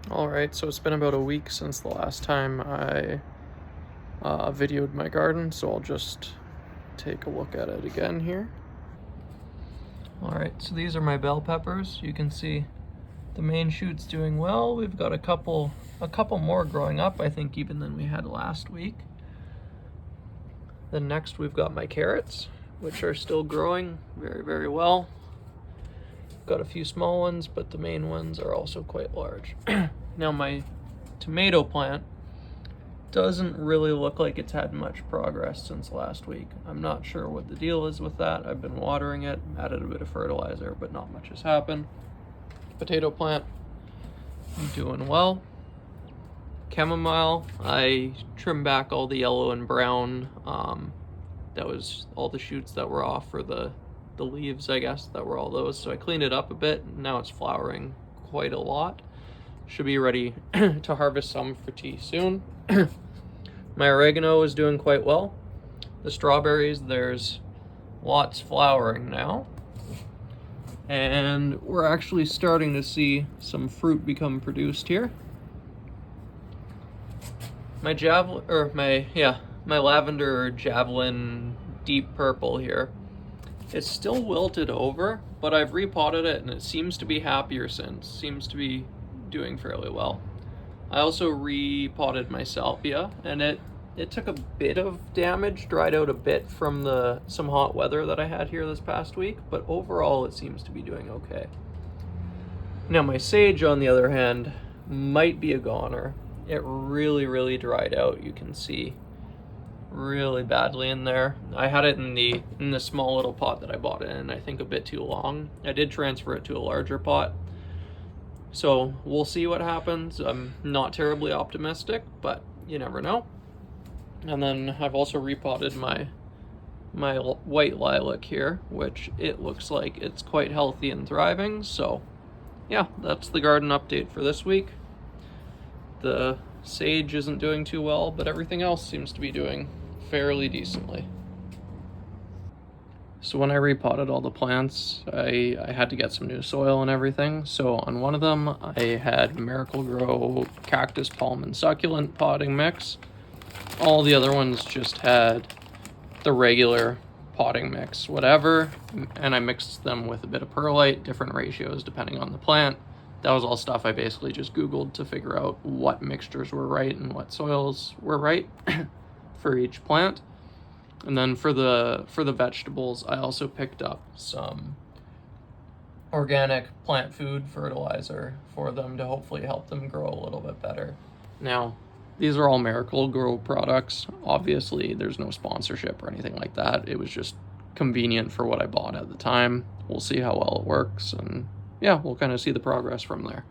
Alright, so it's been about a week since the last time I videoed my garden, so I'll just take a look at it again here. Alright, so these are my bell peppers. You can see the main shoot's doing well. We've got a couple more growing up, I think, even than we had last week. Then next we've got my carrots, which are still growing very, very well. Got a few small ones, but the main ones are also quite large. Now my tomato plant doesn't really look like it's had much progress since last week. I'm not sure what the deal is with that. I've been watering it, added a bit of fertilizer, but not much has happened. Potato plant, doing well. Chamomile, I trimmed back all the yellow and brown. That was all the shoots that were off, for the leaves, I guess, that were all those. So I cleaned it up a bit, and now it's flowering quite a lot. Should be ready to harvest some for tea soon. My oregano is doing quite well. The strawberries, there's lots flowering now. And we're actually starting to see some fruit become produced here. My my lavender javelin deep purple here, it's still wilted over, but I've repotted it and it seems to be happier since. Seems to be doing fairly well. I also repotted my salvia, and it took a bit of damage, dried out a bit from some hot weather that I had here this past week, but overall it seems to be doing okay. Now my sage, on the other hand, might be a goner. It really dried out, you can see, really badly in there. I had it in the small little pot that I bought it in, I think a bit too long. I did transfer it to a larger pot, so we'll see what happens. I'm not terribly optimistic, but you never know. And then I've also repotted my white lilac here, which it looks like it's quite healthy and thriving. So yeah, that's the garden update for this week. The sage isn't doing too well, but everything else seems to be doing fairly decently. So when I repotted all the plants, I had to get some new soil and everything. So on one of them, I had Miracle-Gro cactus, palm, and succulent potting mix. All the other ones just had the regular potting mix, whatever, and I mixed them with a bit of perlite, different ratios depending on the plant. That was all stuff I basically just Googled to figure out what mixtures were right and what soils were right for each plant. And then for the vegetables, I also picked up some organic plant food fertilizer for them to hopefully help them grow a little bit better. Now, these are all Miracle-Gro products. Obviously, there's no sponsorship or anything like that. It was just convenient for what I bought at the time. We'll see how well it works, and yeah, we'll kind of see the progress from there.